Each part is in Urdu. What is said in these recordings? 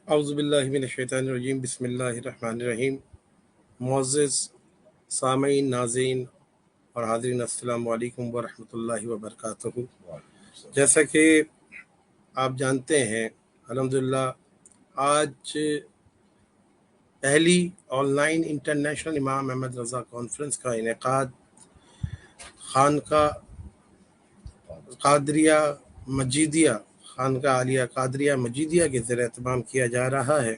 اعوذ باللہ من الشیطان الرجیم، بسم اللہ الرحمن الرحیم۔ معزز سامعین، ناظرین اور حاضرین، السلام علیکم ورحمۃ اللہ وبرکاتہ۔ جیسا کہ آپ جانتے ہیں، الحمدللہ آج پہلی آن لائن انٹرنیشنل امام احمد رضا کانفرنس کا انعقاد خانقاہ قادریہ مجیدیہ خانقاہ عالیہ قادریہ مجیدیہ کے زیر اہتمام کیا جا رہا ہے،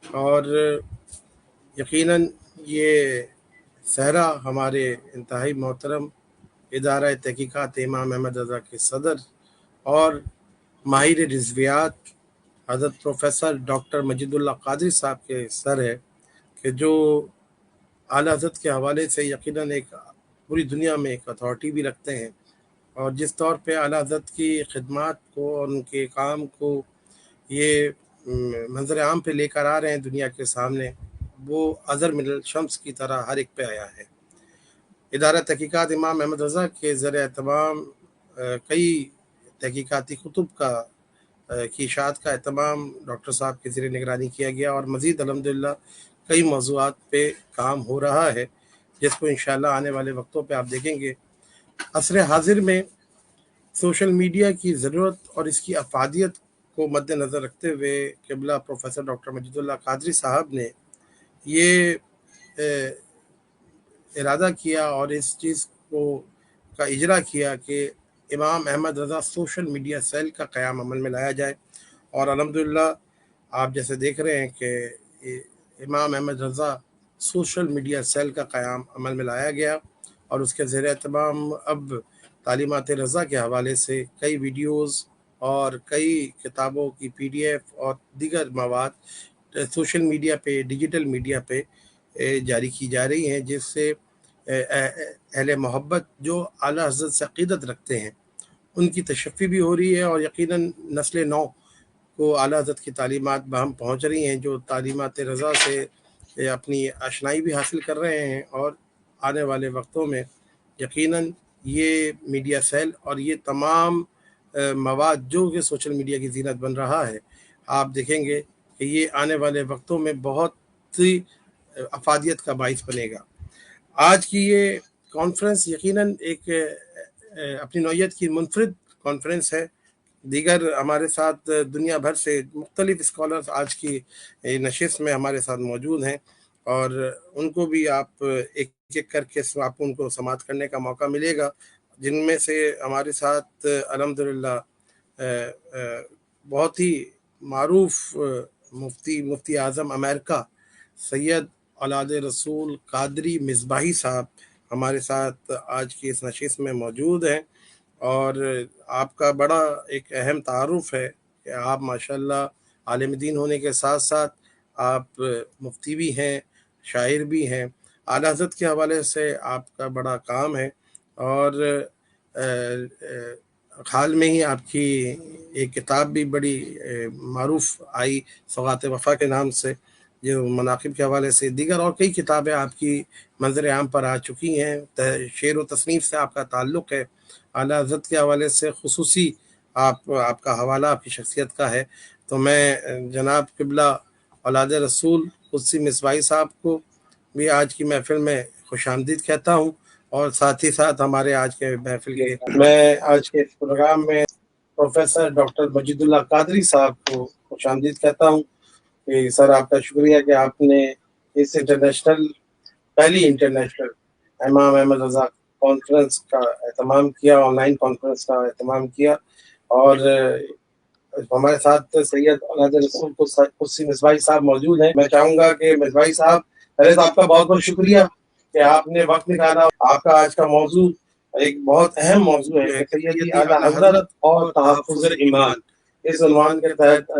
اور یقیناً یہ صحرا ہمارے انتہائی محترم ادارہ تحقیقات امام احمد رضا کے صدر اور ماہر رضویات حضرت پروفیسر ڈاکٹر مجید اللہ قادری صاحب کے سر ہے، کہ جو اعلیٰ حضرت کے حوالے سے یقیناً ایک پوری دنیا میں ایک اتھارٹی بھی رکھتے ہیں، اور جس طور پہ اعلیٰ حضرت کی خدمات کو اور ان کے کام کو یہ منظر عام پہ لے کر آ رہے ہیں دنیا کے سامنے، وہ اظہر من الشمس کی طرح ہر ایک پہ آیا ہے۔ ادارہ تحقیقات امام احمد رضا کے زیر اہتمام کئی تحقیقاتی کتب کی اشاعت کا اہتمام ڈاکٹر صاحب کے زیر نگرانی کیا گیا، اور مزید الحمدللہ کئی موضوعات پہ کام ہو رہا ہے، جس کو انشاءاللہ آنے والے وقتوں پہ آپ دیکھیں گے۔ عصر حاضر میں سوشل میڈیا کی ضرورت اور اس کی افادیت کو مد نظر رکھتے ہوئے قبلہ پروفیسر ڈاکٹر مجید اللہ قادری صاحب نے یہ ارادہ کیا اور اس چیز کا اجرا کیا کہ امام Ahmad Raza social media cell کا قیام عمل میں لایا جائے، اور الحمدللہ آپ جیسے دیکھ رہے ہیں کہ امام Ahmad Raza social media cell کا قیام عمل میں لایا گیا، اور اس کے زیر اہتمام اب تعلیمات رضا کے حوالے سے کئی ویڈیوز اور کئی کتابوں کی PDF اور دیگر مواد سوشل میڈیا پہ، ڈیجیٹل میڈیا پہ جاری کی جا رہی ہیں، جس سے اہل محبت جو اعلیٰ حضرت سے عقیدت رکھتے ہیں ان کی تشفی بھی ہو رہی ہے، اور یقیناً نسل نو کو اعلیٰ حضرت کی تعلیمات بہم پہنچ رہی ہیں، جو تعلیمات رضا سے اپنی آشنائی بھی حاصل کر رہے ہیں، اور آنے والے وقتوں میں یقیناً یہ میڈیا سیل اور یہ تمام مواد جو کہ سوشل میڈیا کی زینت بن رہا ہے، آپ دیکھیں گے کہ یہ آنے والے وقتوں میں بہت سی افادیت کا باعث بنے گا۔ آج کی یہ کانفرنس یقیناً ایک اپنی نوعیت کی منفرد کانفرنس ہے۔ دیگر ہمارے ساتھ دنیا بھر سے مختلف اسکالرز آج کی نشست میں ہمارے ساتھ موجود ہیں، اور ان کو بھی آپ ایک ایک کر کے آپ ان کو سماعت کرنے کا موقع ملے گا، جن میں سے ہمارے ساتھ الحمدللہ بہت ہی معروف مفتی اعظم امریکہ سید اولاد رسول قادری مصباحی صاحب ہمارے ساتھ آج کی اس نشست میں موجود ہیں، اور آپ کا بڑا ایک اہم تعارف ہے کہ آپ ماشاءاللہ عالم دین ہونے کے ساتھ ساتھ آپ مفتی بھی ہیں، شاعر بھی ہیں، اعلیٰ حضرت کے حوالے سے آپ کا بڑا کام ہے، اور حال میں ہی آپ کی ایک کتاب بھی بڑی معروف آئی سوغات وفا کے نام سے، جو مناقب کے حوالے سے، دیگر اور کئی کتابیں آپ کی منظر عام پر آ چکی ہیں۔ شعر و تصنیف سے آپ کا تعلق ہے، اعلیٰ حضرت کے حوالے سے خصوصی آپ کا حوالہ آپ کی شخصیت کا ہے، تو میں جناب قبلہ اولاد رسول قدسی مصباحی صاحب کو بھی آج کی محفل میں خوش آمدید کہتا ہوں، اور ساتھ ہی ساتھ ہمارے آج کے محفل کے میں آج کے پروگرام میں پروفیسر ڈاکٹر مجید اللہ قادری صاحب کو خوش آمدید کہتا ہوں کہ سر آپ کا شکریہ کہ آپ نے اس پہلی انٹرنیشنل امام احمد رضا کانفرنس کا اہتمام کیا، آن لائن کانفرنس کا اہتمام کیا، اور ہمارے ساتھ سید اولاد رسول قدسی مصباحی صاحب موجود ہیں۔ میں چاہوں گا کہ مصباحی صاحب، پہلے تو آپ کا بہت بہت شکریہ کہ آپ نے وقت نکالا۔ آپ کا آج کا موضوع ایک بہت اہم موضوع ہے، سیدی اعلیٰ حضرت اور تحفظ ایمان۔ اس عنوان کے تحت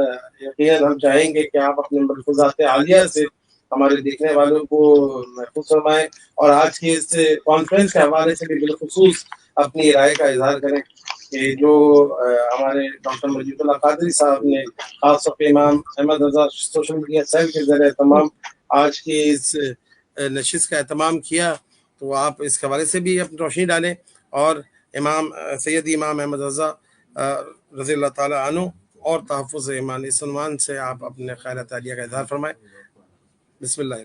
یقیناً ہم چاہیں گے کہ آپ اپنے ملفوظات عالیہ سے ہمارے دیکھنے والوں کو محفوظ فرمائیں، اور آج کی اس کانفرنس کے حوالے سے بھی بالخصوص اپنی رائے کا اظہار کریں کہ جو ہمارے ڈاکٹر مجید اللہ قادری صاحب نے خاص طور پہ امام Ahmad Raza social media cell کے ذریعے تمام آج کی اس نشست کا اہتمام کیا، تو آپ اس حوالے سے بھی اپنی روشنی ڈالیں، اور سیدی امام احمد رضا رضی اللہ تعالیٰ عنہ اور تحفظ ایمان، اس عنوان سے آپ اپنے خیالات عالیہ کا اظہار فرمائیں۔ بسم اللہ۔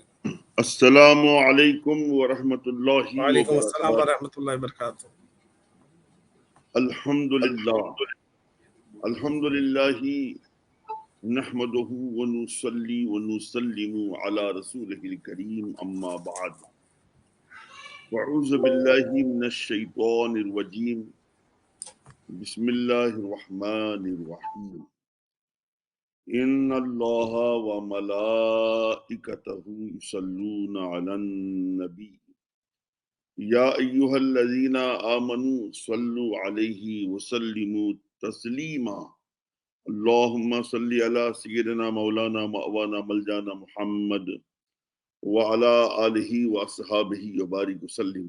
السلام علیکم ورحمۃ اللہ وعلیکم السلام وبرکاتہ۔ ورحمۃ اللہ وبرکاتہ۔ الحمد للہ نحمده ونصلي ونسلم على رسوله الكريم اما بعد واعوذ باللہ من الشیطان الرجیم بسم اللہ الرحمن الرحیم ان اللہ وملائکته یصلون علی النبی یا ایہا الذین آمنوا صلوا علیہ وسلموا تسلیما اللہم صلی علی سیدنا مولانا مأوانا ملجانا محمد وعلی آلہ واصحابہ وبارک وسلم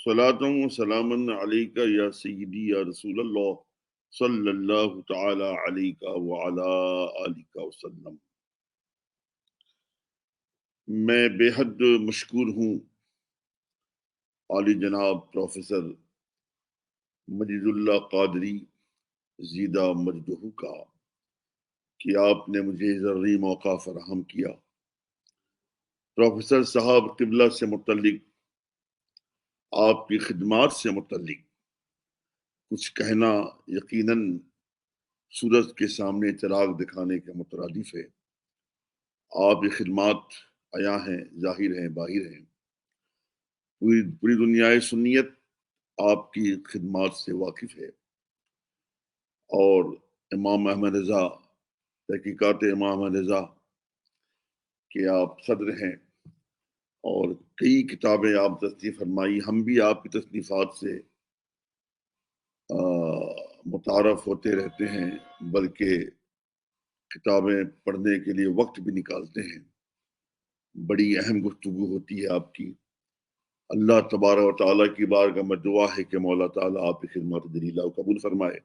صلاۃ و سلاما علیک یا سیدی یا رسول اللہ صلی اللہ تعالی علیک وعلی آلہ وسلم۔ میں بے حد مشکور ہوں عالی جناب پروفیسر مجید اللہ قادری زیدہ مجدہ کا کہ آپ نے مجھے ضروری موقع فراہم کیا۔ پروفیسر صاحب قبلہ سے متعلق، آپ کی خدمات سے متعلق کچھ کہنا یقیناً سورج کے سامنے چراغ دکھانے کے مترادف ہے۔ آپ کی خدمات عیاں ہیں، ظاہر ہیں، باہر ہیں۔ پوری دنیا سنیت آپ کی خدمات سے واقف ہے، اور امام احمد رضا، تحقیقات امام احمد رضا کہ آپ صدر ہیں، اور کئی کتابیں آپ تصنیف فرمائی۔ ہم بھی آپ کی تصنیفات سے متعارف ہوتے رہتے ہیں، بلکہ کتابیں پڑھنے کے لیے وقت بھی نکالتے ہیں۔ بڑی اہم گفتگو ہوتی ہے آپ کی۔ اللہ تبارک و تعالیٰ کی بارگاہ میں دعا ہے کہ مولا تعالیٰ آپ کی خدمات جلیلہ کو قبول فرمائے،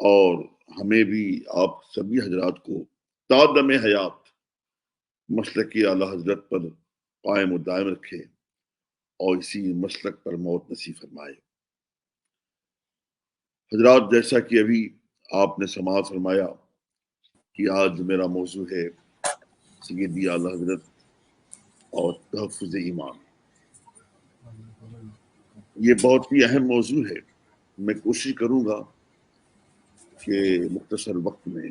اور ہمیں بھی آپ سبھی حضرات کو تا دم حیات مسلک اعلیٰ حضرت پر قائم و دائم رکھے، اور اسی مسلک پر موت نصیب فرمائے۔ حضرات، جیسا کہ ابھی آپ نے سماعت فرمایا کہ آج میرا موضوع ہے سیدی اعلیٰ حضرت اور تحفظ ایمان۔ یہ بہت ہی اہم موضوع ہے۔ میں کوشش کروں گا کہ مختصر وقت میں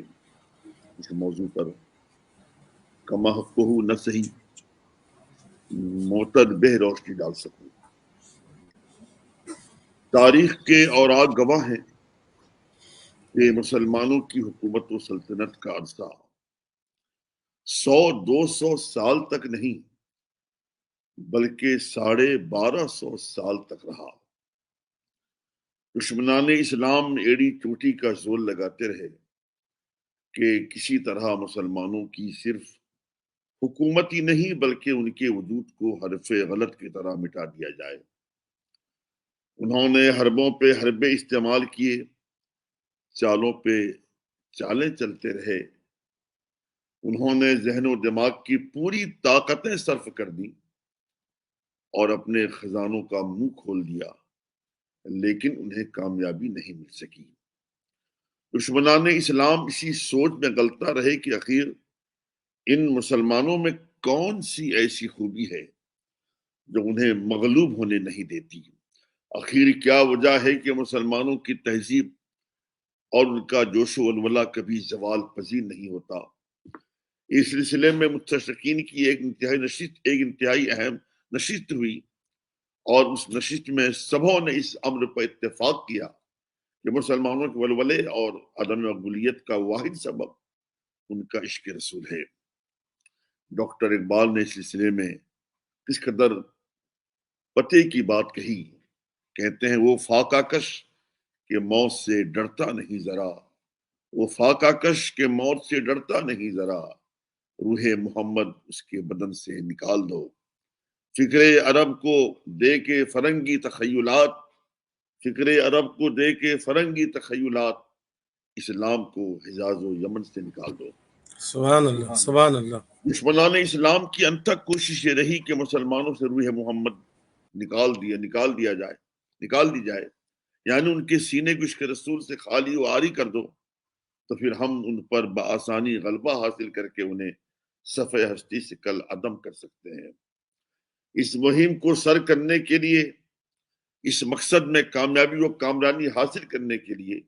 اس موضوع پر کما حقہ نہ صحیح معتد بہ روشنی ڈال سکوں۔ تاریخ کے اوراق گواہ ہیں کہ مسلمانوں کی حکومت و سلطنت کا عرصہ 100-200 سال تک نہیں، بلکہ 1250 سال تک رہا۔ دشمنان اسلام ایڑی چوٹی کا زور لگاتے رہے کہ کسی طرح مسلمانوں کی صرف حکومت ہی نہیں بلکہ ان کے وجود کو حرف غلط کی طرح مٹا دیا جائے۔ انہوں نے حربوں پہ حربے استعمال کیے، چالوں پہ چالیں چلتے رہے۔ انہوں نے ذہن و دماغ کی پوری طاقتیں صرف کر دی اور اپنے خزانوں کا منہ کھول دیا، لیکن انہیں کامیابی نہیں مل سکی۔ دشمنان اسلام اسی سوچ میں غلطہ رہے کہ آخر ان مسلمانوں میں کون سی ایسی خوبی ہے جو انہیں مغلوب ہونے نہیں دیتی؟ آخر کیا وجہ ہے کہ مسلمانوں کی تہذیب اور ان کا جوش و ولولہ کبھی زوال پذیر نہیں ہوتا؟ اس سلسلے میں مستشرقین کی ایک انتہائی اہم نشست ہوئی، اور اس نشست میں سبوں نے اس امر پر اتفاق کیا کہ مسلمانوں کے ولولے اور عدم مقبولیت کا واحد سبب ان کا عشق رسول ہے۔ ڈاکٹر اقبال نے اس سلسلے میں کس قدر پتے کی بات کہی۔ کہتے ہیں وہ فاقہ کش کہ موت سے ڈرتا نہیں ذرا، وہ فاقہ کش کہ موت سے ڈرتا نہیں ذرا، روح محمد اس کے بدن سے نکال دو۔ فکر عرب کو دے کے فرنگی تخیلات، فکر عرب کو دے کے فرنگی تخیلات، اسلام کو حجاز و یمن سے نکال دو۔ سبحان اللہ، سبحان اللہ۔ دشمنان اسلام کی انتھک کوشش یہ رہی کہ مسلمانوں سے روح محمد نکال دی جائے، یعنی ان کے سینے کو عشق رسول سے خالی و عاری کر دو۔ تو پھر ہم ان پر بآسانی غلبہ حاصل کر کے انہیں صفحہ ہستی سے کل عدم کر سکتے ہیں۔ اس مہم کو سر کرنے کے لیے، اس مقصد میں کامیابی و کامرانی حاصل کرنے کے لیے،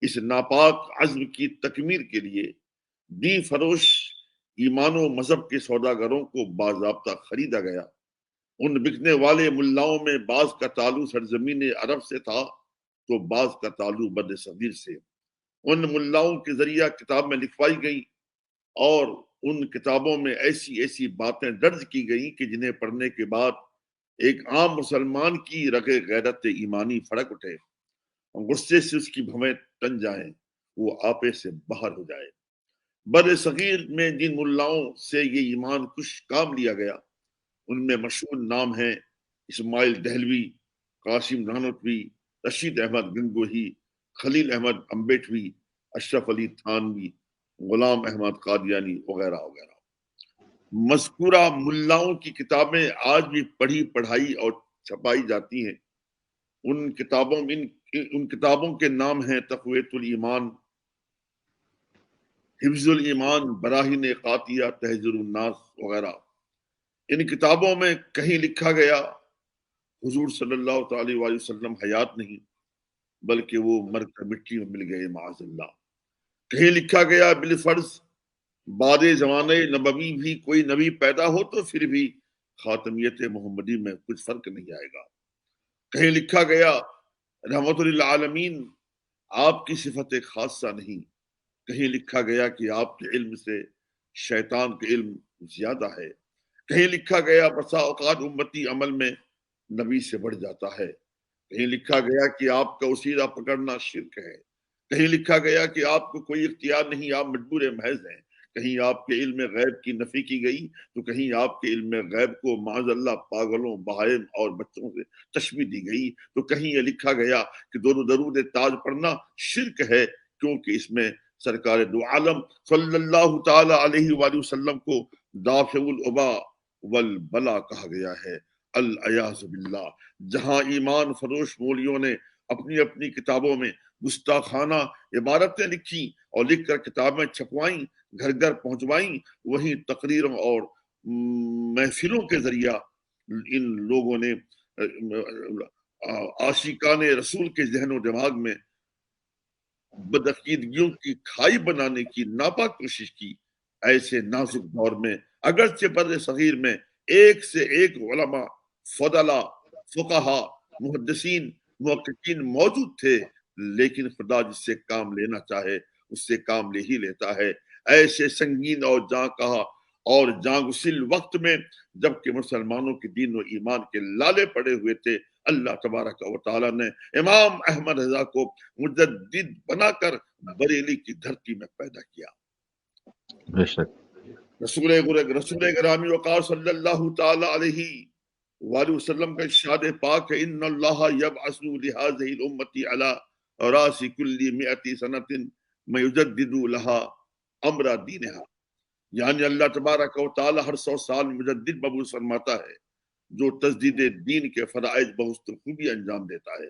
اس ناپاک عزم کی تکمیل کے لیے دین فروش ایمان و مذہب کے سوداگروں کو باضابطہ خریدا گیا۔ ان بکنے والے ملاؤں میں بعض کا تعلق سرزمین عرب سے تھا تو بعض کا تعلق بر صغیر سے۔ ان ملاؤں کے ذریعہ کتاب میں لکھوائی گئی اور ان کتابوں میں ایسی ایسی باتیں درج کی گئیں کہ جنہیں پڑھنے کے بعد ایک عام مسلمان کی رگ غیرت ایمانی پھڑک اٹھے، غصے سے اس کی بھویں تن جائیں، وہ آپے سے باہر ہو جائے۔ بر صغیر میں جن ملاؤں سے یہ ایمان کش کام لیا گیا ان میں مشہور نام ہیں اسماعیل دہلوی، قاسم نانوتوی، رشید احمد گنگوہی، خلیل احمد امبیٹوی، اشرف علی تھانوی، غلام احمد قادیانی وغیرہ وغیرہ۔ مذکورہ ملاؤں کی کتابیں آج بھی پڑھی پڑھائی اور چھپائی جاتی ہیں۔ ان کتابوں کے نام ہیں تقویت الایمان، حفظ الایمان، براہین قاطعہ، تحذیر الناس وغیرہ۔ ان کتابوں میں کہیں لکھا گیا حضور صلی اللہ تعالی وآلہ وسلم حیات نہیں بلکہ وہ مر کر مٹی میں مل گئے معاذ اللہ۔ کہیں لکھا گیا بالفرض بعد زمانے نبوی بھی کوئی نبی پیدا ہو تو پھر بھی خاتمیت محمدی میں کچھ فرق نہیں آئے گا۔ کہیں لکھا گیا رحمت للعالمین آپ کی صفت خاصہ نہیں۔ کہیں لکھا گیا کہ آپ کے علم سے شیطان کے علم زیادہ ہے۔ کہیں لکھا گیا بسا اوقات امتی عمل میں نبی سے بڑھ جاتا ہے۔ کہیں لکھا گیا کہ آپ کا وسیلہ پکڑنا شرک ہے۔ کہیں لکھا گیا کہ آپ کو کوئی اختیار نہیں، آپ مجبور محض ہیں۔ کہیں آپ کے علم غیب کی نفی کی گئی تو کہیں آپ کے علم غیب کو معاذ اللہ پاگلوں، بہائم اور بچوں سے تشبیہ دی گئی تو کہیں یہ لکھا گیا کہ درود تاج پڑھنا شرک ہے کیونکہ اس میں سرکار دو عالم صلی اللہ تعالی علیہ وآلہ وسلم کو دافع العبا والبلا کہا گیا ہے، العیاذ باللہ۔ جہاں ایمان فروش مولیوں نے اپنی اپنی کتابوں میں گستاخانہ عبارتیں لکھی اور لکھ کر کتابیں چھپوائیں، گھر گھر پہنچوائیں، وہیں تقریروں اور محفلوں کے ذریعہ ان لوگوں نے عاشقان رسول کے ذہن و دماغ میں بدعقیدگیوں کی کھائی بنانے کی ناپاک کوشش کی۔ ایسے نازک دور میں اگرچہ بر صغیر میں ایک سے ایک علماء، فضلاء، فقہا، محدثین، محققین موجود تھے، لیکن خدا جس سے کام لینا چاہے اس سے کام لے ہی لیتا ہے۔ ایسے سنگین اور جاں کہا اور جاں گسل وقت میں جبکہ مسلمانوں کے دین و ایمان کے لالے پڑے ہوئے تھے، اللہ تبارک و تعالیٰ نے امام احمد رضا کو مجدد بنا کر بریلی کی دھرتی میں پیدا کیا۔ بے شک رسول گرامی وقار صلی اللہ تعالی علیہ وآلہ وسلم کا ارشاد پاک ہے، ان اللہ یبعث لہذہ الامۃ علی راس کل 100 سنۃ من یجدد لها امر دینہا، یعنی اللہ تبارک و تعالی ہر 100 سال مجدد مبعوث فرماتا ہے جو تجدید دین کے فرائض بہت خوبی انجام دیتا ہے۔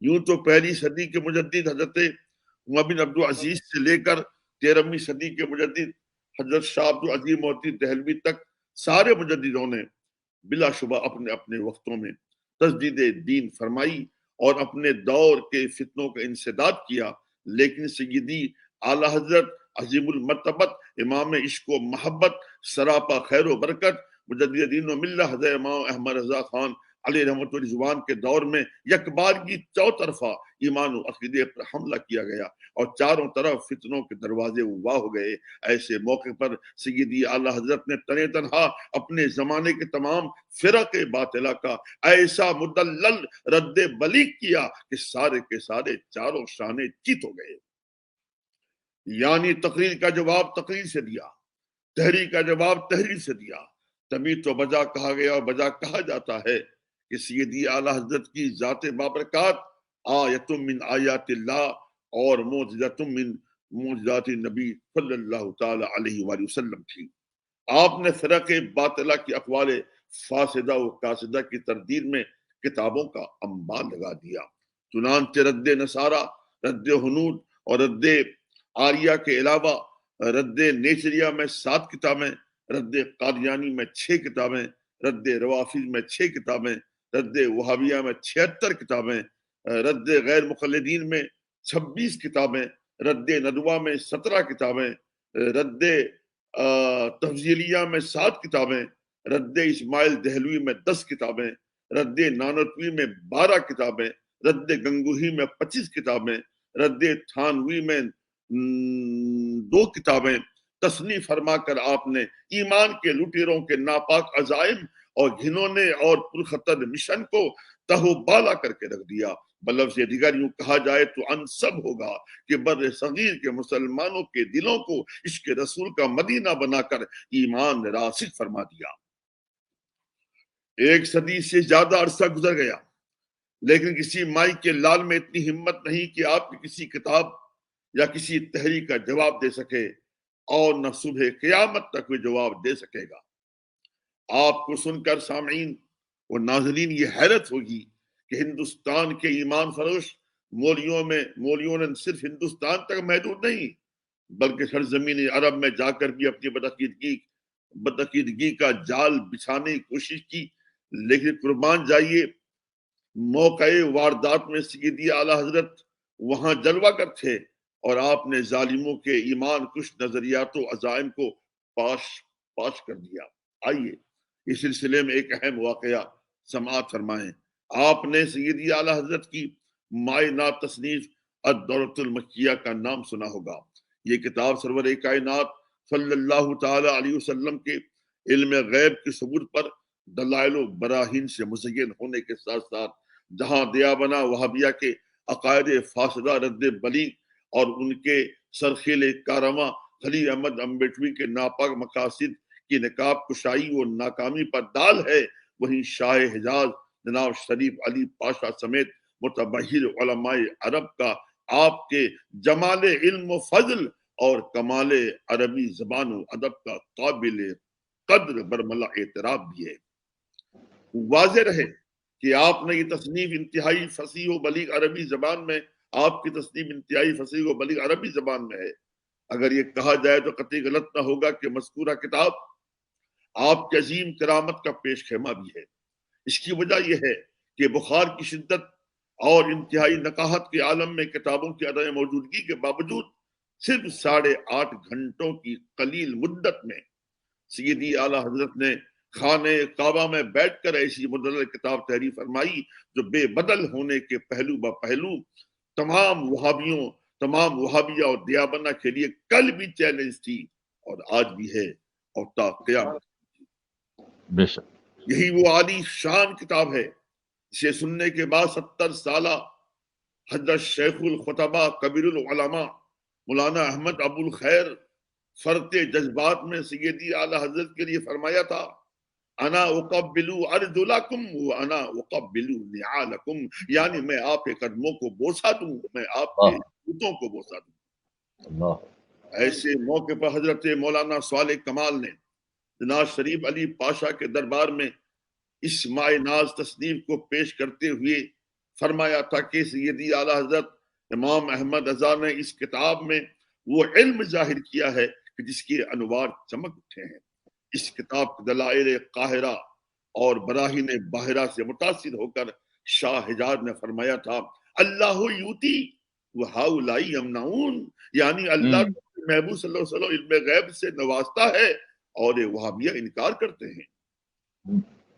یوں تو پہلی صدی کے مجدد حضرت عمر بن عبد العزیز سے لے کر 13ویں صدی کے مجدد حضرت شاہ عبد العزیز موتی دہلوی تک سارے مجددوں نے بلا شبہ اپنے اپنے وقتوں میں تجدید دین فرمائی اور اپنے دور کے فتنوں کا انسداد کیا، لیکن سیدی اعلی حضرت عظیم المرتبت امام عشق و محبت سراپا خیر و برکت مجدد دین و ملہ حضرت امام احمد رضا خان علیہ رحمت الرضوان کے دور میں یک بارگی چوطرفہ ایمان و عقیدے پر حملہ کیا گیا اور چاروں طرف فتنوں کے دروازے واہ ہو گئے۔ ایسے موقع پر سیدی اعلی حضرت نے تنے تنہا اپنے زمانے کے تمام فرق باطلہ کا ایسا مدلل رد بلیغ کیا کہ سارے کے سارے چاروں شانے چیت ہو گئے۔ یعنی تقریر کا جواب تقریر سے دیا، تحریر کا جواب تحریر سے دیا، تبھی تو بجا کہا گیا اور بجا کہا جاتا ہے کہ سیدی اعلی حضرت کی ذات بابرکات آیت من آیات اللہ اور معجزۃ من معجزات نبی صلی اللہ تعالی علیہ وآلہ وسلم تھی۔ آپ نے فرق باطلہ کی اقوال فاسدہ و قاصدہ کی تردید میں کتابوں کا انبار لگا دیا، چنانچہ رد نصارہ، رد ہنود اور رد آریہ کے علاوہ رد نیچریا میں 7 کتابیں، رد قادیانی میں 6 کتابیں، رد روافض میں 6 کتابیں، رد وہابیہ میں 76 کتابیں، رد غیر مقلدین میں 26 کتابیں، رد ندوہ میں 17 کتابیں، رد تفضیلیہ میں 7 کتابیں، رد اسماعیل دہلوی میں 10 کتابیں، رد نانوتوی میں 12 کتابیں، رد گنگوہی میں 25 کتابیں، رد تھانوی میں 2 کتابیں، تصنیف فرما کر آپ نے ایمان کے لٹیروں کے ناپاک عزائم اور گھنونے اور پرخطر مشن کو تہو بالا کر کے رکھ دیا۔ بلفظ دیگر یوں کہا جائے تو انسب ہوگا کہ بر صغیر کے مسلمانوں کے دلوں کو عشق رسول کا مدینہ بنا کر ایمان راسخ فرما دیا۔ 1 صدی سے زیادہ عرصہ گزر گیا، لیکن کسی مائی کے لال میں اتنی ہمت نہیں کہ آپ کی کسی کتاب یا کسی تحریک کا جواب دے سکے، اور نہ صبح قیامت تک وہ جواب دے سکے گا۔ آپ کو سن کر سامعین اور ناظرین یہ حیرت ہوگی کہ ہندوستان کے ایمان فروش مولیوں نے صرف ہندوستان تک محدود نہیں بلکہ سرزمین عرب میں جا کر بھی اپنی بدعقیدگی کا جال بچھانے کی کوشش کی، لیکن قربان جائیے موقع واردات میں سیدی اعلیٰ حضرت وہاں جلوہ گر تھے اور آپ نے ظالموں کے ایمان کش نظریات و عزائم کو پاش کر دیا۔ آئیے اس سلسلے میں ایک اہم واقعہ سماعت فرمائیں۔ آپ نے سیدی اعلیٰ حضرت کی مائنات تصنیف الدورۃ المکیہ کا نام سنا ہوگا۔ یہ کتاب سرور کائنات صلی اللہ تعالی علیہ وسلم کے علم غیب کے ثبوت پر دلائل و براہین سے مزین ہونے کے ساتھ ساتھ جہاں دیابنا وہابیہ کے عقائد فاسدہ رد بلیغ اور ان کے سرخیل کارواں خلیل احمد امبیڈوی کے ناپاک مقاصد کی نقاب کشائی و ناکامی پر دال ہے، وہیں شاہ حجاز جناب شریف علی پاشا سمیت متبحر علماء عرب کا آپ کے جمال علم و فضل اور کمال عربی زبان و ادب کا قابل قدر برملا اعتراف بھی ہے۔ واضح رہے کہ آپ نے یہ تصنیف انتہائی فصیح و بلیغ عربی زبان میں آپ کی تصنیف انتہائی فصیح و بلیغ عربی زبان میں ہے۔ اگر یہ کہا جائے تو قطعی غلط نہ ہوگا کہ مذکورہ کتاب آپ کی عظیم کرامت کا پیش خیمہ بھی ہے۔ اس کی وجہ یہ ہے کہ بخار کی شدت اور انتہائی نقاہت کے عالم میں کتابوں کی عدم موجودگی کے باوجود صرف 8.5 گھنٹوں کی قلیل مدت میں سیدی اعلیٰ حضرت نے خانہ کعبہ میں بیٹھ کر ایسی مدلل کتاب تحریر فرمائی جو بے بدل ہونے کے پہلو بہ پہلو تمام وہابیہ اور دیابنا کے لیے کل بھی چیلنج تھی اور آج بھی ہے اور تا قیامت۔ بے شک یہی وہ عالی شان کتاب ہے جسے سننے کے بعد 70 سالہ حضرت شیخ الخطبہ کبیر العلماء مولانا احمد ابو الخیر فرط جذبات میں سیدی اعلیٰ حضرت کے لیے فرمایا تھا، انا اقبل ارجلکم وانا اقبل نعالکم، یعنی میں آپ کے قدموں کو بوسہ دوں، میں آپ کے جوتوں کو بوسہ دوں۔ اللہ ایسے موقع پر حضرت مولانا صالح کمال نے جناب شریف علی پاشا کے دربار میں اس مائے ناز تصنیف کو پیش کرتے ہوئے فرمایا تھا کہ سیدی اعلیٰ حضرت امام احمد رضا نے اس کتاب میں وہ علم ظاہر کیا ہے کہ جس کے انوار چمک اٹھے ہیں۔ اس کتاب کے دلائل قاہرہ اور براہین باہرہ سے متاثر ہو کر شاہ حجاز نے فرمایا تھا، اللہ یوتی وہؤلاء یمنعون، یعنی اللہ محبوب صلی اللہ علیہ وسلم علم غیب سے نوازتا ہے اور وہابیہ انکار کرتے ہیں۔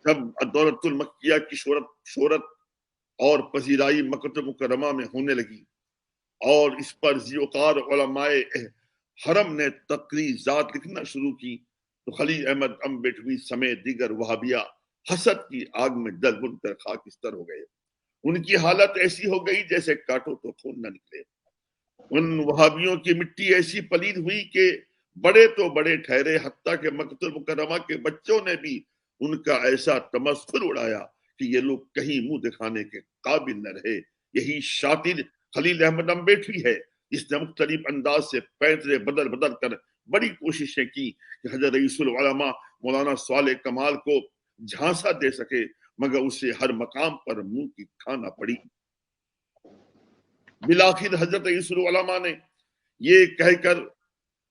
جب الدورۃ المکیہ کی شہرت اور پذیرائی مکہ مکرمہ میں ہونے لگی اور اس پر ذیوقار علماء حرم نے تقریضات لکھنا شروع کی تو خلیل احمد امبیڈوی سمیت دیگر وہابیہ حسد کی آگ میں جل بھن کر خاکستر ہو گئے۔ ان کی حالت ایسی ہو گئی جیسے کاٹو تو خون نہ نکلے۔ ان وہابیوں کی مٹی ایسی پلید ہوئی کہ بڑے تو بڑے ٹھہرے، حتیٰ کہ مکہ مکرمہ کے بچوں نے بھی ان کا ایسا تمسخر اڑایا کہ یہ لوگ کہیں منہ دکھانے کے قابل نہ رہے۔ یہی شاطر خلیل احمد امبیڈوی ہے جس نے مختلف انداز سے پیترے بدل کر بڑی کوششیں کی کہ حضرت رئیس العلماء مولانا صالح کمال کو جھانسا دے سکے، مگر اسے ہر مقام پر منہ کی کھانا پڑی۔ بالآخر حضرت رئیس العلماء نے یہ کہہ کر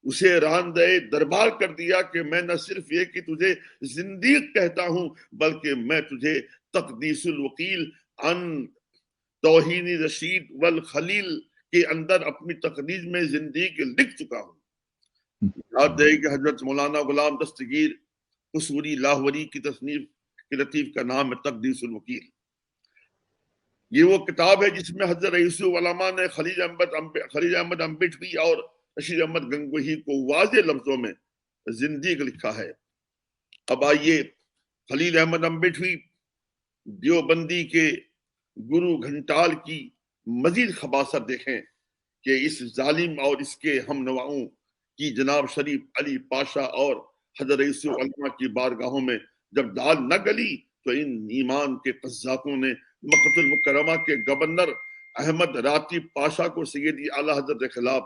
اسے راندے دربار کر دیا کہ میں نہ صرف یہ کہ تجھے زندیق کہتا ہوں بلکہ میں تجھے تقدیس الوکیل ان توہین رشید والخلیل کے اندر اپنی تقدیس میں زندیق لکھ چکا ہوں۔ یاد ہے کہ حضرت مولانا غلام دستگیر قصوری لاہوری کی تصنیف کی لطیف کا نام ہے تقدیس الوکیل۔ یہ وہ کتاب ہے جس میں حضرت رئیس العلماء نے خلیل احمد امبیڈوی اور رشید احمد گنگوہی کو واضح لفظوں میں زندیق لکھا ہے۔ اب آئیے خلیل احمد امبیڈوی دیوبندی کے گرو گھنٹال کی مزید خباثت دیکھیں کہ اس ظالم اور اس کے ہم نواؤں کی جناب شریف علی پاشا اور حضرت رئیس العلماء کی بارگاہوں میں جب دال نہ گلی تو ان ایمان کے قذافوں نے مکہ المکرمہ کے گورنر احمد راتی پاشا کو سیدی اعلیٰ حضرت کے خلاف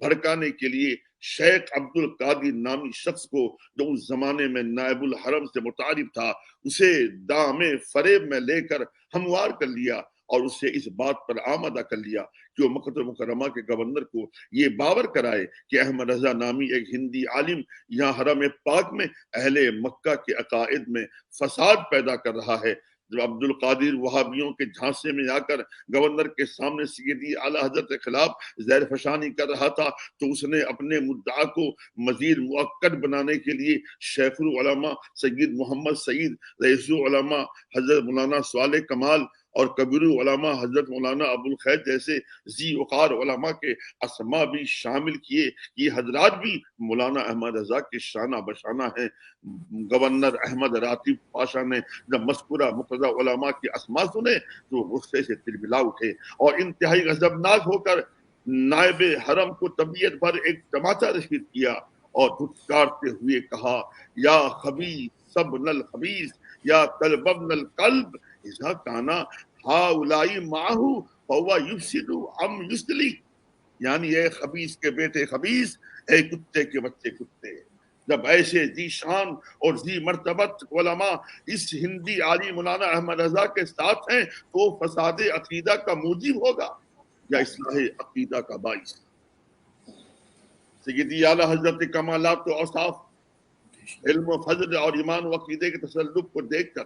بھڑکانے کے لیے شیخ عبد القادر نامی شخص کو جو اس زمانے میں نائب الحرم سے متعارف تھا اسے دام فریب میں لے کر ہموار کر لیا اور اسے اس بات پر آمادہ کر لیا کہ وہ مکہ المکرمہ کے گورنر کو یہ باور کرائے کہ احمد رضا نامی ایک ہندی عالم یہاں حرم پاک میں اہل مکہ کے عقائد میں فساد پیدا کر رہا ہے۔ جب عبد القادر وہابیوں کے جھانسے میں آ کر گورنر کے سامنے سیدی اعلیٰ حضرت کے خلاف زہر فشانی کر رہا تھا تو اس نے اپنے مدعا کو مزید مؤکد بنانے کے لیے شیخ العلماء سید محمد سعید، رئیس العلماء حضرت مولانا صالح کمال اور کبیر علماء حضرت مولانا ابو الخیر جیسے ذی وقار علماء کے اسماء بھی شامل کیے۔ یہ حضرات بھی مولانا احمد رضا کے شانہ بشانہ ہیں۔ گورنر احمد راتی پاشا نے جب مذکورہ مقتضی علماء کے اسماء سنے تو غصے سے تلبلا اٹھے اور انتہائی غضبناک ہو کر نائب حرم کو طبیعت بھر ایک تماچا رشید کیا اور دھتکارتے ہوئے کہا، یا خبیث ابن الخبیث یا کلب ابن الکلب اذا کانا ہاؤلائی معہو فہو یفسد ام یصلح، یعنی اے خبیث کے بیٹے خبیث، اے کتے کے بچے کتے، جب ایسے ذی شان اور ذی مرتبت علماء اس ہندی عالم مولانا احمد رضا کے ساتھ ہیں تو فساد عقیدہ کا موجب ہوگا یا اصلاح عقیدہ کا باعث۔ سیدی اعلیٰ حضرت کمالات و اوصاف، علم و فضل اور ایمان و عقیدے کے تسلط کو دیکھ کر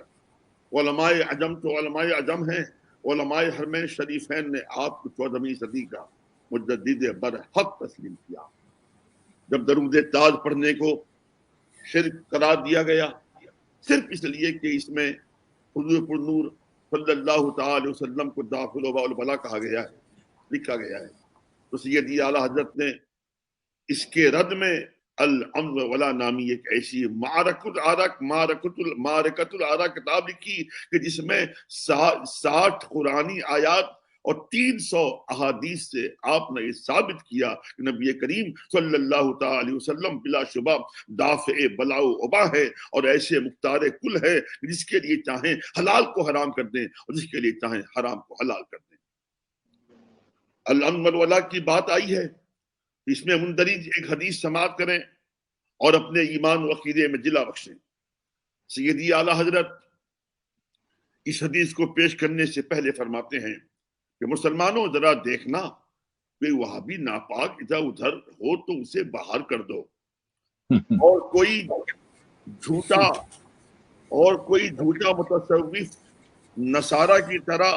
علماء عجم تو علماء عجم ہیں، علماء حرمین شریفین نے آپ کو 14ویں صدی کا مجدد برحق تسلیم کیا۔ جب درود تاج پڑھنے کو شرک قرار دیا گیا صرف اس لیے کہ اس میں حضور پر نور صلی اللہ تعالی وسلم کو داخل و البلا کہا گیا ہے، لکھا گیا ہے، تو سیدی اعلیٰ حضرت نے اس کے رد میں الامر ولا نامی ایک ایسی معرکۃ الآراء کتاب لکھی کہ جس میں 60 قرآنی آیات اور 300 احادیث سے آپ نے یہ ثابت کیا کہ نبی کریم صلی اللہ تعالی وسلم بلا شبہ دافع بلاء و وبا ہے اور ایسے مختار کل ہے جس کے لیے چاہیں حلال کو حرام کر دیں اور جس کے لیے چاہیں حرام کو حلال کر دیں۔ الامر ولا کی بات آئی ہے، اس میں مندرج ایک حدیث سماعت کریں اور اپنے ایمان و عقیدے میں جلا بخشیں۔ سیدی اعلیٰ حضرت اس حدیث کو پیش کرنے سے پہلے فرماتے ہیں کہ مسلمانوں ذرا دیکھنا، کوئی وہابی ناپاک ادھر ادھر ہو تو اسے باہر کر دو، اور کوئی جھوٹا متصوف نصارہ کی طرح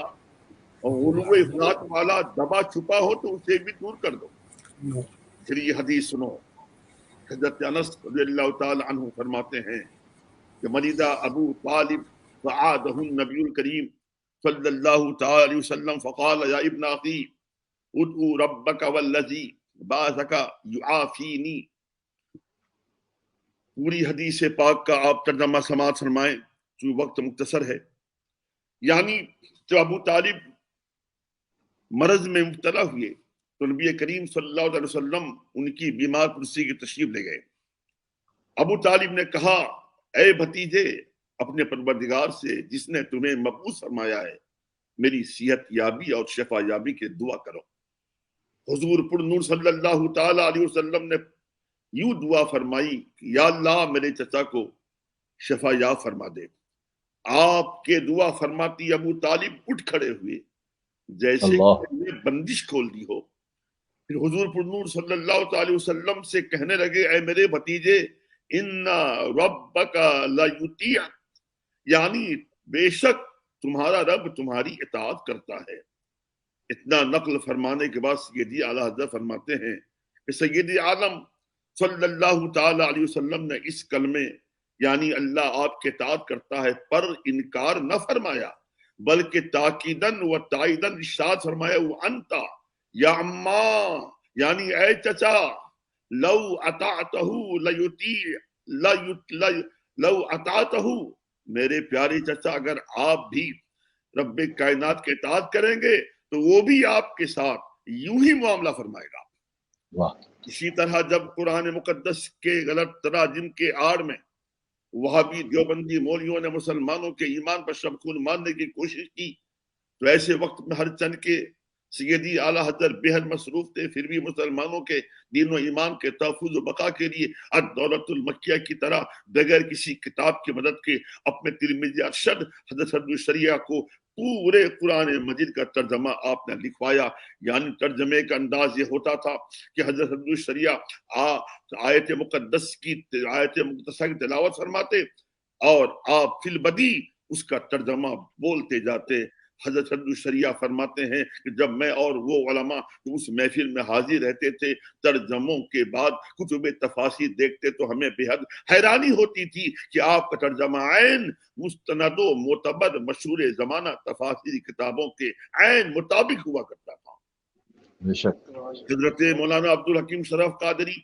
غلو افراط والا دبا چھپا ہو تو اسے بھی دور کر دو۔ پھر یہ حدیث سنو، حضرت انس رضی اللہ تعالی عنہ فرماتے ہیں کہ مریضہ ابو طالب فعادہ النبی الکریم صلی اللہ تعالی علیہ وسلم فقال یا ابن اخی ادعو ربک والذی بعثک یعافینی۔ پوری حدیث پاک کا آپ ترجمہ سماعت فرمائیں، جو وقت مختصر ہے۔ یعنی جب ابو طالب مرض میں مبتلا ہوئے تو نبی کریم صلی اللہ علیہ وسلم ان کی بیمار پرسی کی تشریف لے گئے۔ ابو طالب نے کہا، اے بھتیجے، اپنے پروردگار سے جس نے تمہیں مبعوث فرمایا ہے میری صحت یابی اور شفا یابی کے دعا کرو۔ حضور پر نور صلی اللہ تعالی علیہ وسلم نے یوں دعا فرمائی کہ یا اللہ میرے چچا کو شفا یاب فرما دے۔ آپ کے دعا فرماتی ابو طالب اٹھ کھڑے ہوئے جیسے کہ بندش کھول دی ہو۔ پھر حضور پر نور صلی اللہ تعالی وسلم سے کہنے لگے اے میرے بھتیجے ان ربک لیطیع، یعنی بے شک تمہارا رب تمہاری اطاعت کرتا ہے۔ اتنا نقل فرمانے کے بعد سیدی اعلیٰ حضرت فرماتے ہیں کہ سید عالم صلی اللہ تعالی علیہ وسلم نے اس کلمے یعنی اللہ آپ کے اطاعت کرتا ہے پر انکار نہ فرمایا، بلکہ تاکیدن و تائیدن ارشاد فرمایا وانتا یا اماں، یعنی اے چچا لو اطاعتہ لو اطاعتہ، میرے پیارے چچا اگر آپ بھی رب کائنات کے اطاعت کریں گے تو وہ بھی آپ کے ساتھ یوں ہی معاملہ فرمائے گا۔ واہ، اسی طرح جب قرآن مقدس کے غلط تراجم کے آڑ میں وہابی دیوبندی مولیوں نے مسلمانوں کے ایمان پر شب خون مارنے کی کوشش کی تو ایسے وقت میں ہر چند کے سیدی اعلیٰ حضرت بے حد مصروف تھے، پھر بھی مسلمانوں کے دین و ایمان کے تحفظ و بقا کے لیے الدولۃ المکیہ کی طرح بغیر کسی کتاب کی مدد کے اپنے تلمیذ ارشد حضرت الشریعہ کو پورے قرآن مجید کا ترجمہ آپ نے لکھوایا۔ یعنی ترجمے کا انداز یہ ہوتا تھا کہ حضرت الشریعہ آیت مقدس کی تلاوت فرماتے اور آپ فی البدی اس کا ترجمہ بولتے جاتے۔ حضرت الشریعہ فرماتے ہیں کہ جب میں اور وہ علماء جو اس محفل میں حاضر رہتے تھے ترجموں کے بعد کتب تفاسیر دیکھتے تو ہمیں بے حد حیرانی ہوتی تھی کہ آپ کا ترجمہ عین مستند و معتبر مشہور زمانہ تفاسیری کتابوں کے عین مطابق ہوا کرتا تھا۔ بے شک حضرت مولانا عبدالحکیم شرف قادری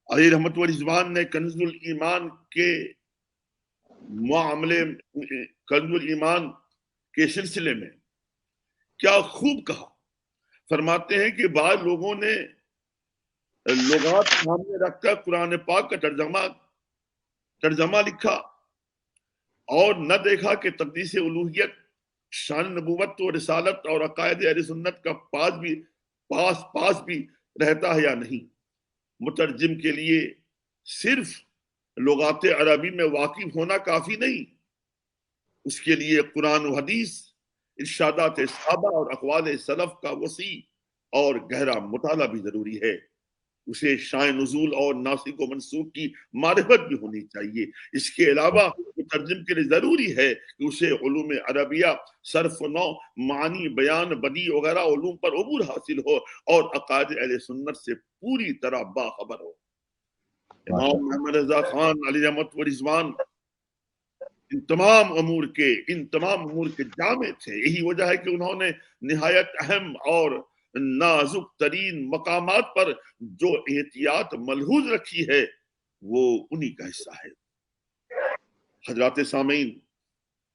علیہ رحمت و رضوان نے کنز الایمان کے معاملے کنز الایمان کے سلسلے میں کیا خوب کہا، فرماتے ہیں کہ بعض لوگوں نے لغات سامنے رکھ کر قرآن پاک کا ترجمہ لکھا اور نہ دیکھا کہ تقدیس الوہیت، شان نبوت و رسالت اور عقائد اہل سنت کا پاس بھی رہتا ہے یا نہیں۔ مترجم کے لیے صرف لغات عربی میں واقف ہونا کافی نہیں، اس کے لیے قرآن و حدیث، ارشادات صحابہ اور اقوال سلف کا وسیع اور گہرا مطالعہ بھی ضروری ہے۔ اسے شائع نزول اور ناسخ و منسوخ کی معرفت بھی ہونی چاہیے۔ اس کے علاوہ مترجم کے لیے ضروری ہے کہ اسے علوم عربیہ، صرف و نحو، معنی، بیان، بدیع وغیرہ علوم پر عبور حاصل ہو اور عقائد اہل سنت سے پوری طرح باخبر ہو۔ امام محمد رضا خان علیہ رحمت و رضوان ان تمام امور کے جامع تھے۔ یہی وجہ ہے کہ انہوں نے نہایت اہم اور نازک ترین مقامات پر جو احتیاط ملحوظ رکھی ہے وہ انہی کا حصہ ہے۔ حضرات سامعین،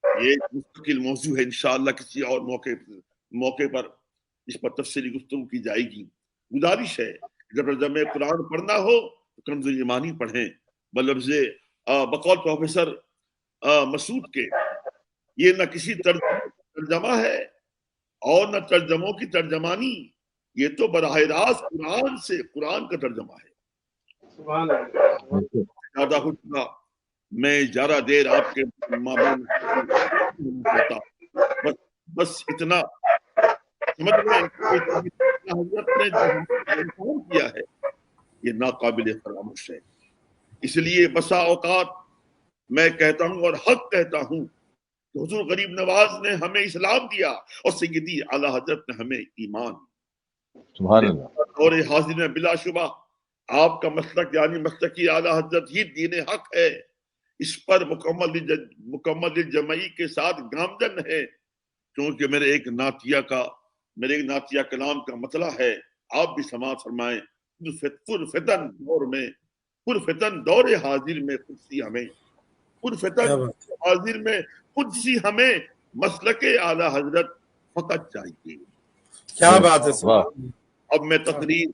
یہ ایک مستقل موضوع ہے، انشاءاللہ کسی اور موقع پر اس پر تفصیلی گفتگو کی جائے گی۔ گزارش ہے جب ترجمہ قرآن پڑھنا ہو تو کنز ایمان ہی پڑھیں بلفظ بقول پروفیسر مسعود کے، یہ نہ کسی ترجمہ ہے اور نہ ترجموں کی ترجمانی، یہ تو براہ راست قرآن کا ترجمہ ہے۔ سبحان اللہ۔ زیادہ خوش تھا میں زیادہ دیر آپ کے مابین بس اتنا سمجھ لیں کہ حضرت نے جو انسان کیا ہے یہ ناقابل فراموش ہے۔ اس لیے بسا اوقات میں کہتا ہوں اور حق کہتا ہوں کہ حضور غریب نواز نے ہمیں اسلام دیا اور سیدی اعلیٰ حضرت نے ہمیں ایمان۔ سبحان اللہ۔ اور حاضر میں بلا شبہ آپ کا مسلک یعنی مسلکی اعلیٰ حضرت ہی دین حق ہے، اس پر مکمل جمعی کے ساتھ گامزن ہے، کیونکہ میرے ایک نعتیہ کلام کا مطلع ہے، آپ بھی سماعت فرمائیں۔ پرفتن دور حاضر میں قدسی ہمیں مسلک اعلیٰ حضرت فقط چاہیے۔ کیا بات ہے۔ اب میں تقریر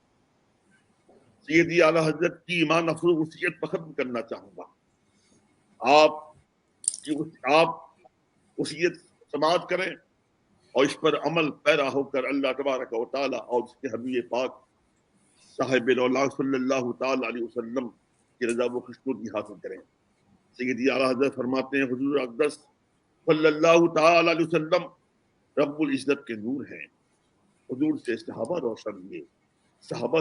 سیدی اعلیٰ حضرت کی ایمان افروز وصیت پر ختم کرنا چاہوں گا۔ آپ وصیت سماعت کریں اور اس پر عمل پیرا ہو کر اللہ تبارک و تعالی اور اس کے حبیب پاک صاحب رولا صلی اللہ تعالی علیہ وسلم کی رضا و خوشنودی حاصل کریں۔ سیدی اعلیٰ حضرت فرماتے ہیں حضور اقدس صلی اللہ تعالی علیہ وسلم رب العزت کے نور ہیں، حضور سے صحابہ روشن ہوئے، صحابہ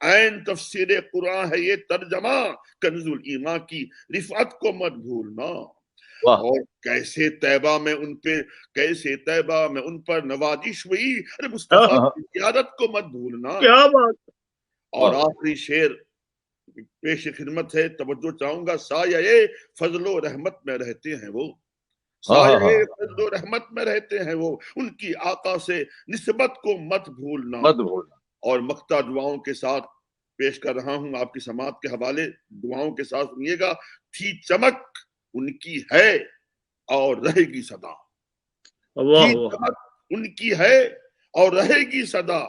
عین تفسیر قرآن ہے یہ ترجمہ کنز الایمان کی رفعت کو مت بھولنا. اور کیسے طیبہ میں ان پر نوازش ہوئی. ارے مصطفیٰ کی زیارت کو مت بھولنا. کیا بات. اور آخری شعر پیش خدمت ہے, توجہ چاہوں گا. سایہ فضل و رحمت میں رہتے ہیں وہ, سایہ فضل و رحمت میں رہتے ہیں وہ, ان کی آقا سے نسبت کو مت بھولنا. اور مقطع دعاؤں کے ساتھ پیش کر رہا ہوں آپ کی سماعت کے حوالے. دعاؤں کے ساتھ سنیے گا. تھی چمک ان کی ہے اور رہے گی صدا. تھی چمک ان کی ہے اور رہے گی صدا.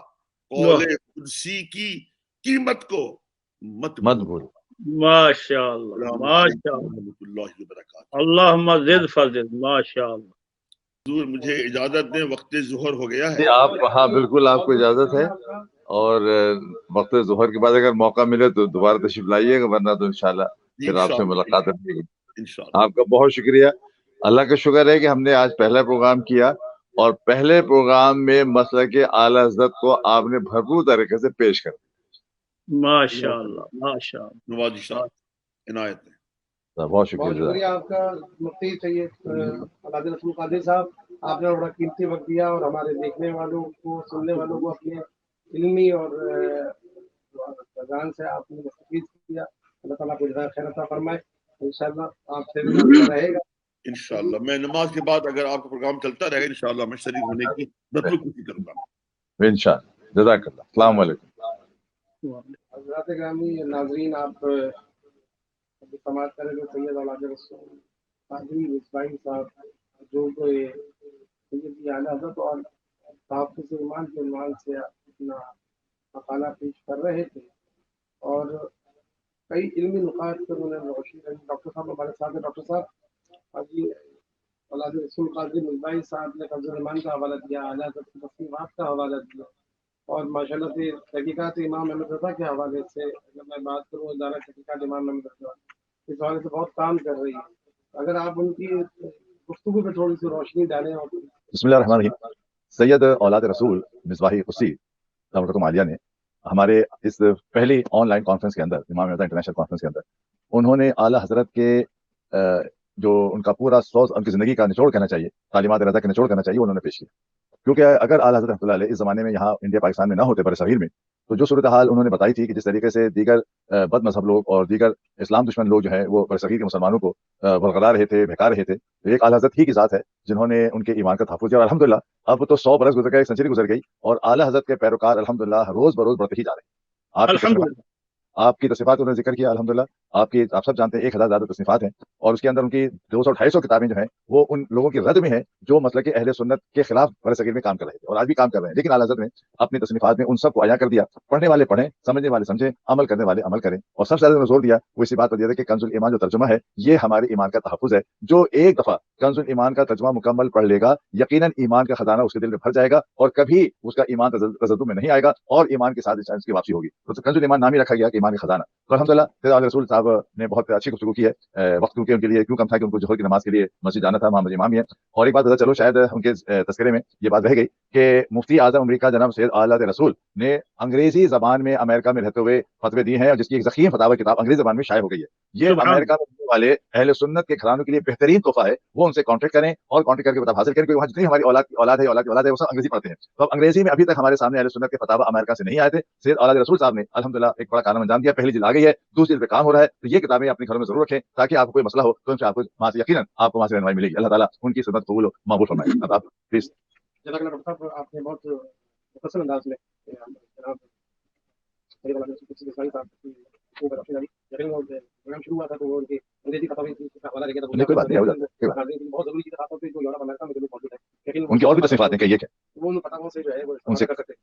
قول قدسی کی قیمت کو مت بھول. ماشاء اللہ ماشاء اللہ. اللہم زد فزد. ماشاء اللہ. حضور مجھے اجازت دیں, وقت ظہر ہو گیا ہے. آپ, ہاں بالکل آپ کو اجازت ہے. اور وقت ظہر کے بعد اگر موقع ملے تو دوبارہ تشریف لائیے گا, ورنہ تو انشاءاللہ پھر آپ سے ملاقات ہوگی. آپ کا بہت شکریہ. اللہ کا شکر ہے کہ ہم نے آج پہلا پروگرام کیا, اور پہلے پروگرام میں مسلک اعلیٰ حضرت کو آپ نے بھرپور طریقے سے پیش کر دیا. ماشاء اللہ ماشاء اللہ. نوازش عنایت ہے. بہت شکریہ آپ کا مفتی سید علادل رسول قادری صاحب. آپ نے بڑا قیمتی وقت دیا اور ہمارے دیکھنے والوں کو, سننے والوں کو اپنے علمی اور خزان سے آپ نے مستفید کیا. اللہ تعالیٰ کو جزائے خیر عطا فرمائے. انشاءاللہ آپ سے بھی رہے گا. انشاءاللہ میں نماز کے بعد اگر آپ کا پروگرام چلتا رہے گا انشاءاللہ میں شریک ہونے کی بھرپور کوشش کروں گا. انشاءاللہ. جزاک اللہ. السلام علیکم. حضرات گرامی ناظرین, آپ سماعت کریں گے سید علادل رسول قادری مصباحی صاحب, جو سید اعلیٰ حضرت اور تحفظ ایمان کے عنوان سے اپنا مقالہ پیش کر رہے تھے, اور کئی علمی نکات پر انہوں نے روشنی ڈالی. ڈاکٹر صاحب ہمارے ساتھ ہیں. ڈاکٹر صاحب حاجی علادل رسول قادری مصباحی صاحب نے کنز الایمان کا حوالہ دیا, اعلیٰ حضرت کی تصنیفات کا حوالہ دیا, اور ماشاءاللہ سے تحقیقات امام احمد رضا کے حوالے سے اگر میں بات کروں, ادارہ تحقیقات امام احمد رضا اس حوالے سے بہت کام کر رہی ہے. اگر آپ ان کی گفتگو پہ تھوڑی سی روشنی ڈالیں. بسم اللہ الرحمن الرحیم. سید اولاد رسول مصباحی قدسی دعوت عالیہ نے ہمارے اس پہلی آن لائن کانفرنس کے اندر, امام رضا انٹرنیشنل کانفرنس کے اندر, انہوں نے اعلیٰ حضرت کے جو ان کا پورا سوز ان کی زندگی کا نچوڑ کہنا چاہیے, تعلیمات رضا کے نچوڑ کہنا چاہیے, انہوں نے پیش کیا. کیونکہ اگر اعلیٰ حضرت رحمۃ اللہ علیہ اس زمانے میں یہاں انڈیا پاکستان میں نہ ہوتے, برصغیر میں, تو جو صورتحال انہوں نے بتائی تھی کہ جس طریقے سے دیگر بد مذہب لوگ اور دیگر اسلام دشمن لوگ جو ہیں وہ برصغیر کے مسلمانوں کو برقرار رہے تھے, بہکا رہے تھے, تو ایک اعلیٰ حضرت ہی کی ذات ہے جنہوں نے ان کے ایمان کا تحفظ کیا. اور الحمدللہ اب تو 100 برس گزر گئے, سنچری گزر گئی, اور اعلیٰ حضرت کے پیروکار الحمدللہ روز بروز بڑھتے ہی جا رہے ہیں. آپ کی تصنیفات انہوں نے ذکر کیا الحمدللہ. آپ سب جانتے ہیں 1000 زیادہ تصنیفات ہیں, اور اس کے اندر ان کی 200-250 کتابیں جو ہیں وہ ان لوگوں کی رد میں ہیں جو مسلک اہل سنت کے خلاف برصغیر میں کام کر رہے تھے اور آج بھی کام کر رہے ہیں. لیکن اعلیٰ حضرت نے اپنی تصنیفات میں ان سب کو عیاں کر دیا. پڑھنے والے پڑھیں, سمجھنے والے سمجھیں, عمل کرنے والے عمل کریں. اور سب سے زیادہ زور دیا وہ اسی بات پر دیا تھا کہ کنز الایمان جو ترجمہ ہے یہ ہمارے ایمان کا تحفظ ہے. جو ایک دفعہ کنز الایمان کا ترجمہ مکمل پڑھ لے گا یقیناً ایمان کا خزانہ اس کے دل میں بھر جائے گا, اور کبھی اس کا ایمان تزدد میں نہیں آئے گا, اور ایمان کے ساتھ اس کی واپسی ہوگی. تو کنز الایمان نام ہی رکھا گیا کہ ایمان کا خزانہ. تو الحمدللہ سید رسول صاحب نے بہت اچھی گفتگو کی ہے. وقت کیونکہ ان کے لیے کیوں کم تھا کہ ان کو ظہر کی نماز کے لیے مسجد جانا تھا, محمد امام ہی ہے. اور ایک بات بتا چلو, شاید ان کے تذکرے میں یہ بات رہ گئی کہ مفتی اعظم امریکہ جناب سید اعلیٰ رسول نے انگریزی زبان میں امریکہ میں رہتے ہوئے فتوے دیے ہیں, اور جس کی ایک ضخیم فتاوی کتاب انگریزی زبان میں شائع ہو گئی ہے. یہ امریکہ میں رہنے والے اہل سنت کے گھرانوں کے لیے بہترین تحفہ ہے. وہ ان سے کانٹیکٹ کریں اور کانٹیکٹ کر کے کتاب حاصل کریں, کیونکہ وہاں جتنی ہماری اولاد ہے وہ سب انگریزی پڑھتے ہیں. تو اب انگریزی میں ابھی تک ہمارے سامنے اہل سنت کے فتاوی امریکہ سے نہیں آئے تھے. سید اعلیٰ رسول صاحب نے الحمدللہ ایک بڑا کام انجام دیا. پہلی جلد آ گئی ہے, دوسری جلد پہ کام ہو رہا ہے. تو یہ کتابیں اپنے گھروں میں ضرور رکھیں تاکہ آپ کو کوئی مسئلہ ہو تو ان سے آپ کو وہاں سے یقیناً آپ کو وہاں سے رہنمائی ملے گی. اللہ تعالیٰ ان کی خدمت قبول و مقبول فرمائے. اب آپ پلیز. جزاک اللہ ڈاکٹر صاحب, آپ نے بہت مفصل انداز میں جناب پروگرام شروع ہوا تھا تو وہ ان کے انگریزی فتاوی کا حوالہ دیا تھا. بہت ضروری چیز خاص طور پہ جو یورپ امریکہ میں جو موجود ہے, ان کی اور بھی تصنیفات ہیں کہ یہ وہ ان فتاووں سے جو ہے وہ کر سکتے ہیں.